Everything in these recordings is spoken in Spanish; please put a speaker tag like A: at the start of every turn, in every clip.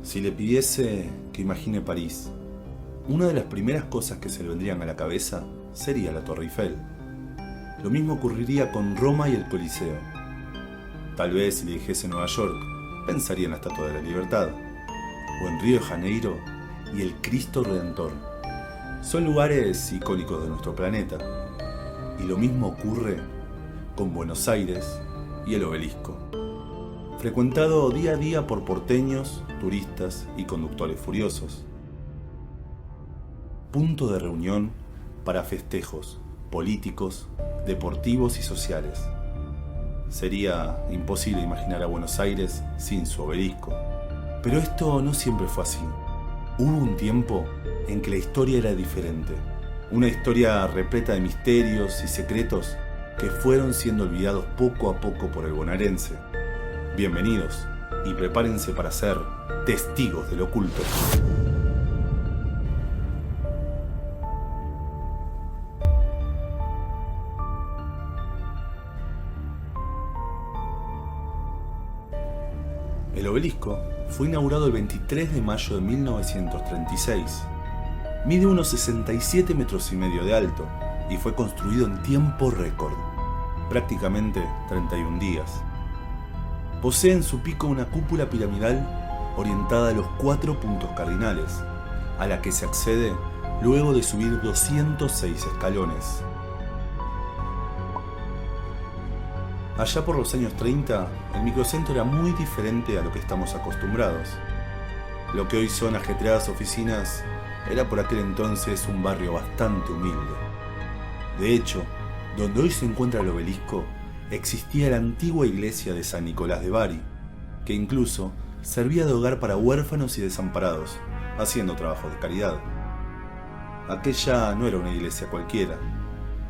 A: Si le pidiese que imagine París, una de las primeras cosas que se le vendrían a la cabeza sería la Torre Eiffel. Lo mismo ocurriría con Roma y el Coliseo. Tal vez si le dijese Nueva York, pensaría en la Estatua de la Libertad, o en Río de Janeiro y el Cristo Redentor. Son lugares icónicos de nuestro planeta, y lo mismo ocurre con Buenos Aires y el Obelisco, frecuentado día a día por porteños, turistas y conductores furiosos. Punto de reunión para festejos políticos, deportivos y sociales. Sería imposible imaginar a Buenos Aires sin su obelisco. Pero esto no siempre fue así. Hubo un tiempo en que la historia era diferente. Una historia repleta de misterios y secretos que fueron siendo olvidados poco a poco por el bonaerense. Bienvenidos y prepárense para ser testigos del oculto. El obelisco fue inaugurado el 23 de mayo de 1936. Mide unos 67 metros y medio de alto y fue construido en tiempo récord, prácticamente 31 días. Posee en su pico una cúpula piramidal orientada a los 4 puntos cardinales, a la que se accede luego de subir 206 escalones. Allá por los años 30, el microcentro era muy diferente a lo que estamos acostumbrados. Lo que hoy son ajetreadas oficinas era por aquel entonces un barrio bastante humilde. De hecho, donde hoy se encuentra el obelisco, existía la antigua iglesia de San Nicolás de Bari, que incluso servía de hogar para huérfanos y desamparados, haciendo trabajo de caridad. Aquella no era una iglesia cualquiera.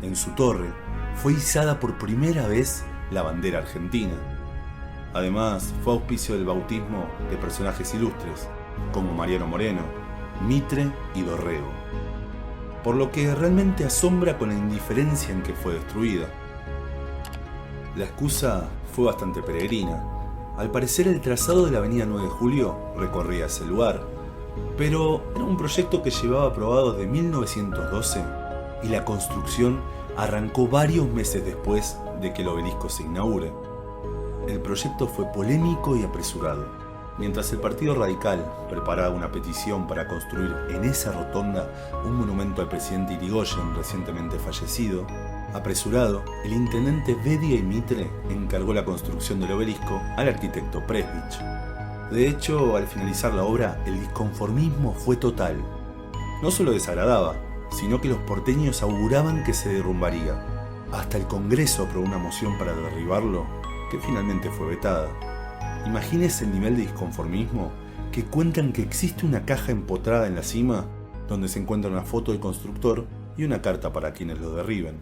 A: En su torre fue izada por primera vez la bandera argentina. Además, fue auspicio del bautismo de personajes ilustres, como Mariano Moreno, Mitre y Dorrego. Por lo que realmente asombra con la indiferencia en que fue destruida. La excusa fue bastante peregrina. Al parecer el trazado de la avenida 9 de Julio recorría ese lugar, pero era un proyecto que llevaba aprobado desde 1912 y la construcción arrancó varios meses después de que el obelisco se inaugure. El proyecto fue polémico y apresurado. Mientras el Partido Radical preparaba una petición para construir en esa rotonda un monumento al presidente Irigoyen, recientemente fallecido, apresurado, el intendente Bedia y Mitre encargó la construcción del obelisco al arquitecto Presbich. De hecho, al finalizar la obra, el disconformismo fue total. No solo desagradaba, sino que los porteños auguraban que se derrumbaría. Hasta el Congreso aprobó una moción para derribarlo, que finalmente fue vetada. Imagínese el nivel de disconformismo que cuentan que existe una caja empotrada en la cima donde se encuentra una foto del constructor y una carta para quienes lo derriben.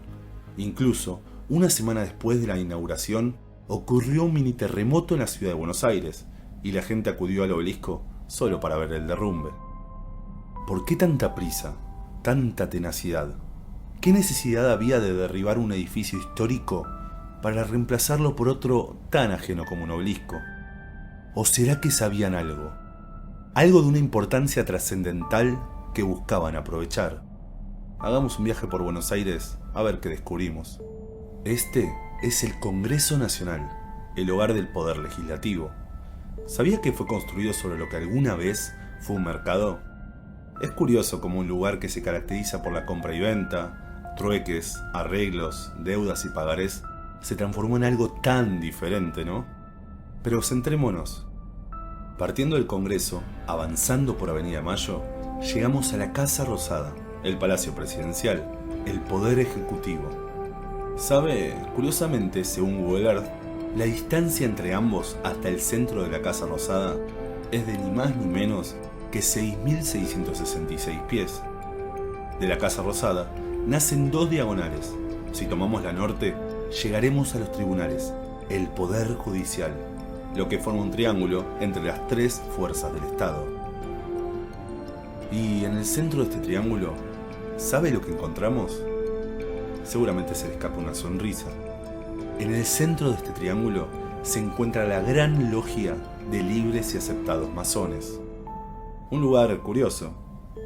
A: Incluso, una semana después de la inauguración, ocurrió un mini terremoto en la ciudad de Buenos Aires y la gente acudió al obelisco solo para ver el derrumbe. ¿Por qué tanta prisa? ¿Tanta tenacidad? ¿Qué necesidad había de derribar un edificio histórico para reemplazarlo por otro tan ajeno como un obelisco? ¿O será que sabían algo? Algo de una importancia trascendental que buscaban aprovechar. Hagamos un viaje por Buenos Aires a ver qué descubrimos. Este es el Congreso Nacional, el hogar del Poder Legislativo. ¿Sabía que fue construido sobre lo que alguna vez fue un mercado? Es curioso cómo un lugar que se caracteriza por la compra y venta, trueques, arreglos, deudas y pagarés, se transformó en algo tan diferente, ¿no? Pero centrémonos. Partiendo del Congreso, avanzando por Avenida Mayo, llegamos a la Casa Rosada, el Palacio Presidencial, el Poder Ejecutivo. ¿Sabe? Curiosamente, según Google Earth, la distancia entre ambos hasta el centro de la Casa Rosada es de ni más ni menos que 6.666 pies. De la Casa Rosada nacen 2 diagonales. Si tomamos la norte, llegaremos a los tribunales, el Poder Judicial, lo que forma un triángulo entre las 3 fuerzas del Estado. Y en el centro de este triángulo, ¿sabe lo que encontramos? Seguramente se le escapa una sonrisa. En el centro de este triángulo se encuentra la gran logia de libres y aceptados masones. Un lugar curioso,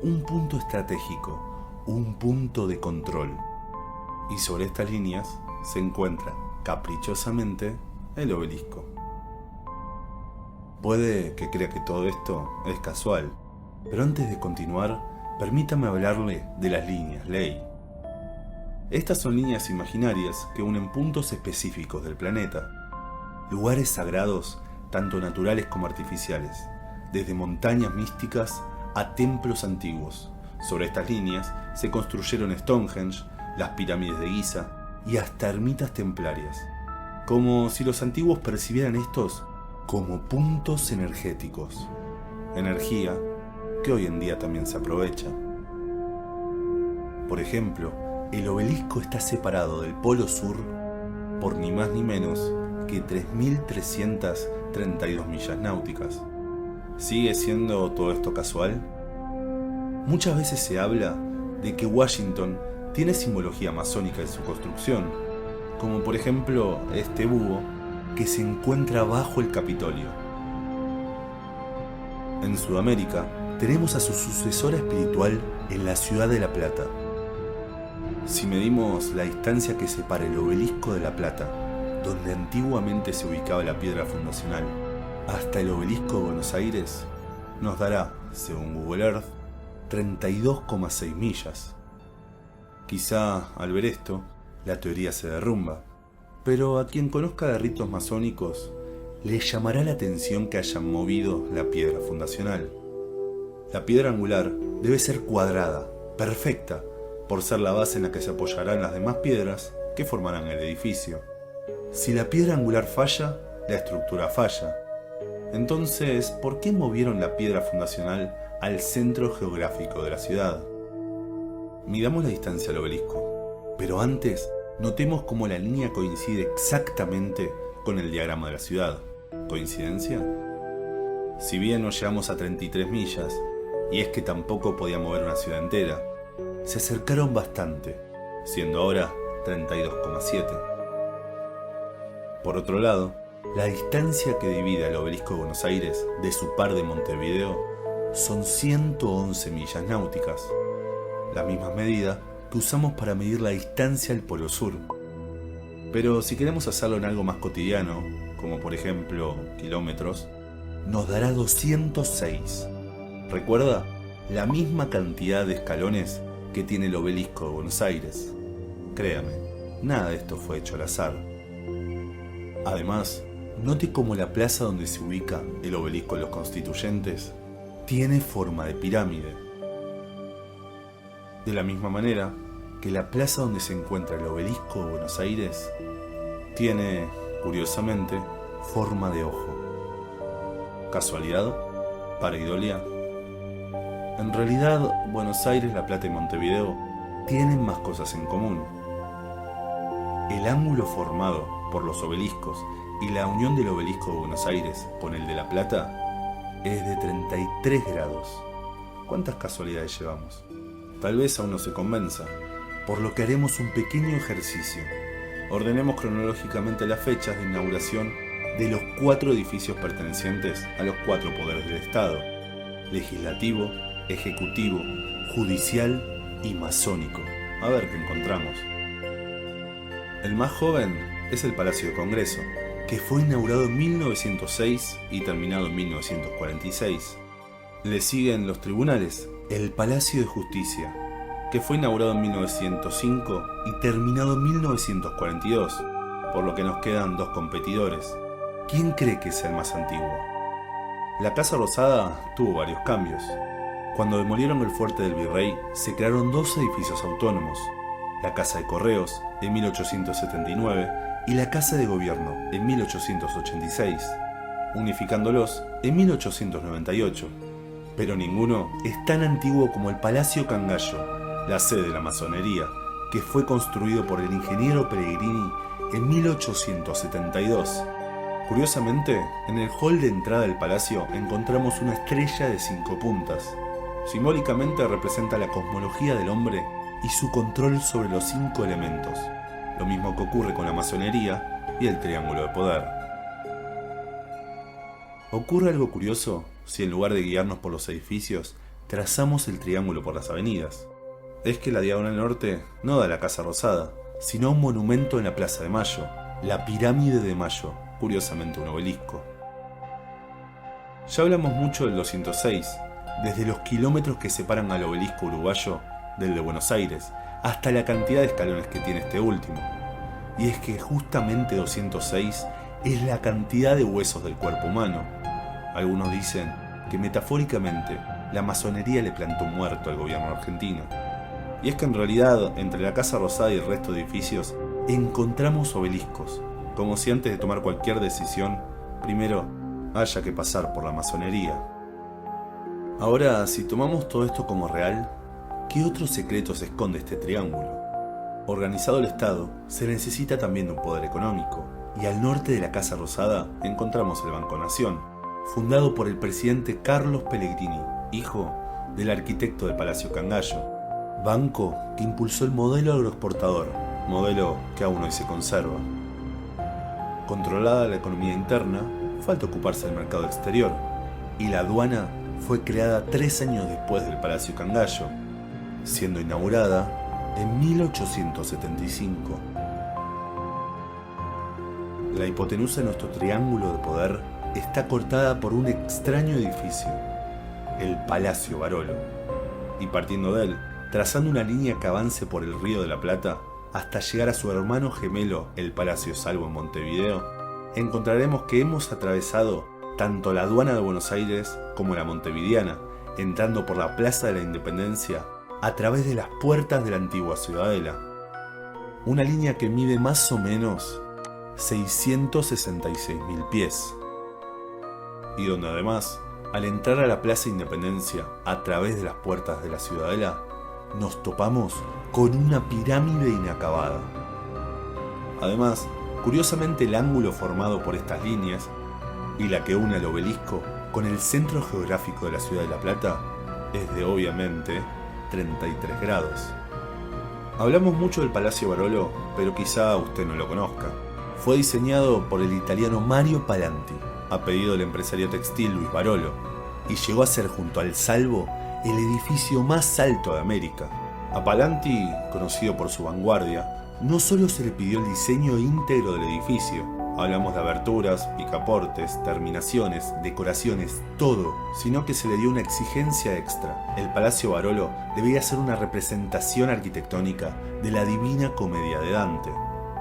A: un punto estratégico, un punto de control. Y sobre estas líneas se encuentra, caprichosamente, el obelisco. Puede que crea que todo esto es casual, pero antes de continuar, permítame hablarle de las líneas ley. Estas son líneas imaginarias que unen puntos específicos del planeta, lugares sagrados, tanto naturales como artificiales, desde montañas místicas a templos antiguos. Sobre estas líneas se construyeron Stonehenge, las pirámides de Giza y hasta ermitas templarias, como si los antiguos percibieran estos como puntos energéticos, energía que hoy en día también se aprovecha. Por ejemplo, el obelisco está separado del polo sur por ni más ni menos que 3.332 millas náuticas. ¿Sigue siendo todo esto casual? Muchas veces se habla de que Washington tiene simbología masónica en su construcción, como por ejemplo este búho que se encuentra bajo el Capitolio. En Sudamérica tenemos a su sucesora espiritual en la ciudad de La Plata. Si medimos la distancia que separa el obelisco de La Plata, donde antiguamente se ubicaba la piedra fundacional, hasta el obelisco de Buenos Aires, nos dará, según Google Earth, 32,6 millas. Quizá al ver esto, la teoría se derrumba, pero a quien conozca de ritos masónicos, le llamará la atención que hayan movido la piedra fundacional. La piedra angular debe ser cuadrada, perfecta, por ser la base en la que se apoyarán las demás piedras que formarán el edificio. Si la piedra angular falla, la estructura falla. Entonces, ¿por qué movieron la piedra fundacional al centro geográfico de la ciudad? Midamos la distancia al obelisco, pero antes notemos cómo la línea coincide exactamente con el diagrama de la ciudad. ¿Coincidencia? Si bien no llegamos a 33 millas, y es que tampoco podía mover una ciudad entera, se acercaron bastante, siendo ahora 32,7. Por otro lado, la distancia que divide al obelisco de Buenos Aires de su par de Montevideo son 111 millas náuticas, la misma medida que usamos para medir la distancia al Polo Sur. Pero si queremos hacerlo en algo más cotidiano, como por ejemplo kilómetros, nos dará 206. ¿Recuerda? La misma cantidad de escalones que tiene el obelisco de Buenos Aires. Créame, nada de esto fue hecho al azar. Además, note cómo la plaza donde se ubica el obelisco de los Constituyentes tiene forma de pirámide. De la misma manera que la plaza donde se encuentra el obelisco de Buenos Aires tiene, curiosamente, forma de ojo. ¿Casualidad? ¿Pareidolia? En realidad, Buenos Aires, La Plata y Montevideo tienen más cosas en común. El ángulo formado por los obeliscos y la unión del obelisco de Buenos Aires con el de La Plata es de 33 grados. ¿Cuántas casualidades llevamos? Tal vez aún no se convenza, por lo que haremos un pequeño ejercicio. Ordenemos cronológicamente las fechas de inauguración de los 4 edificios pertenecientes a los 4 poderes del Estado: legislativo, ejecutivo, judicial y masónico. A ver qué encontramos. El más joven es el Palacio de Congreso, que fue inaugurado en 1906 y terminado en 1946. Le siguen los tribunales, el Palacio de Justicia, que fue inaugurado en 1905 y terminado en 1942, por lo que nos quedan 2 competidores. ¿Quién cree que es el más antiguo? La Casa Rosada tuvo varios cambios. Cuando demolieron el fuerte del Virrey, se crearon 2 edificios autónomos: la Casa de Correos en 1879 y la Casa de Gobierno en 1886, unificándolos en 1898. Pero ninguno es tan antiguo como el Palacio Cangallo, la sede de la masonería, que fue construido por el ingeniero Pellegrini en 1872. Curiosamente, en el hall de entrada del palacio encontramos una estrella de 5 puntas. Simbólicamente representa la cosmología del hombre y su control sobre los 5 elementos, lo mismo que ocurre con la masonería y el triángulo de poder. Ocurre algo curioso si en lugar de guiarnos por los edificios, trazamos el triángulo por las avenidas? Es que la Diagonal Norte no da a la Casa Rosada, sino a un monumento en la Plaza de Mayo, la Pirámide de Mayo, curiosamente un obelisco. Ya hablamos mucho del 206, desde los kilómetros que separan al obelisco uruguayo del de Buenos Aires, hasta la cantidad de escalones que tiene este último. Y es que justamente 206 es la cantidad de huesos del cuerpo humano. Algunos dicen que metafóricamente la masonería le plantó un muerto al gobierno argentino. Y es que en realidad, entre la Casa Rosada y el resto de edificios, encontramos obeliscos, como si antes de tomar cualquier decisión, primero haya que pasar por la masonería. Ahora, si tomamos todo esto como real, ¿qué otros secretos esconde este triángulo? Organizado el Estado, se necesita también de un poder económico, y al norte de la Casa Rosada encontramos el Banco Nación, fundado por el presidente Carlos Pellegrini, hijo del arquitecto del Palacio Cangallo, banco que impulsó el modelo agroexportador, modelo que aún hoy se conserva. Controlada la economía interna, falta ocuparse del mercado exterior, y la aduana fue creada 3 años después del Palacio Cangallo, siendo inaugurada en 1875. La hipotenusa de nuestro triángulo de poder está cortada por un extraño edificio, el Palacio Barolo, y partiendo de él, trazando una línea que avance por el Río de la Plata hasta llegar a su hermano gemelo, el Palacio Salvo en Montevideo, encontraremos que hemos atravesado tanto la aduana de Buenos Aires como la montevideana, entrando por la Plaza de la Independencia a través de las puertas de la antigua Ciudadela. Una línea que mide más o menos 666.000 pies. Y donde además, al entrar a la Plaza Independencia a través de las puertas de la Ciudadela, nos topamos con una pirámide inacabada. Además, curiosamente el ángulo formado por estas líneas y la que une al obelisco con el centro geográfico de la ciudad de La Plata es de obviamente 33 grados. Hablamos mucho del Palacio Barolo, pero quizá usted no lo conozca. Fue diseñado por el italiano Mario Palanti, a pedido del empresario textil Luis Barolo, y llegó a ser junto al Salvo el edificio más alto de América. A Palanti, conocido por su vanguardia, no solo se le pidió el diseño íntegro del edificio, hablamos de aberturas, picaportes, terminaciones, decoraciones, todo, sino que se le dio una exigencia extra. El Palacio Barolo debía ser una representación arquitectónica de la Divina Comedia de Dante.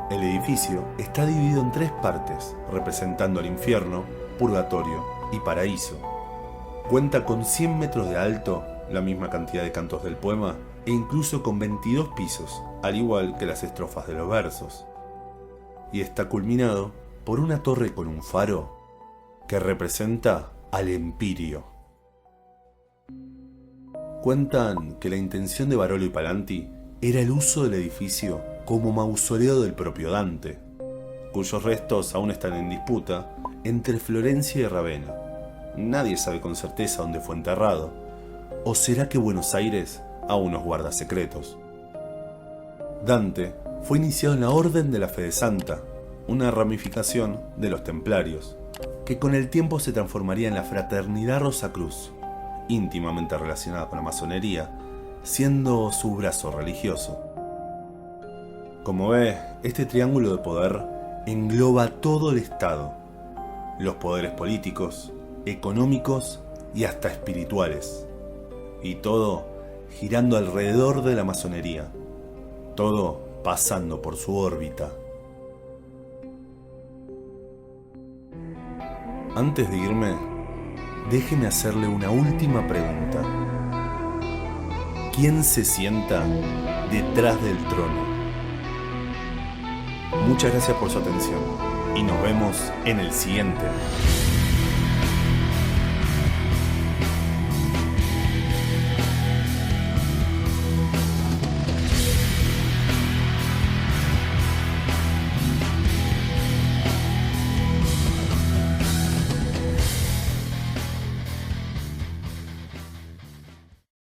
A: El edificio está dividido en 3 partes, representando el infierno, purgatorio y paraíso. Cuenta con 100 metros de alto, la misma cantidad de cantos del poema, e incluso con 22 pisos, al igual que las estrofas de los versos. Y está culminado por una torre con un faro que representa al Empirio. Cuentan que la intención de Barolo y Palanti era el uso del edificio como mausoleo del propio Dante, cuyos restos aún están en disputa entre Florencia y Ravenna. Nadie sabe con certeza dónde fue enterrado, o será que Buenos Aires aún nos guarda secretos. Dante fue iniciado en la Orden de la Fede Santa, una ramificación de los Templarios, que con el tiempo se transformaría en la Fraternidad Rosacruz, íntimamente relacionada con la masonería, siendo su brazo religioso. Como ve, este triángulo de poder engloba todo el Estado, los poderes políticos, económicos y hasta espirituales, y todo girando alrededor de la masonería, todo pasando por su órbita. Antes de irme, déjeme hacerle una última pregunta. ¿Quién se sienta detrás del trono? Muchas gracias por su atención y nos vemos en el siguiente.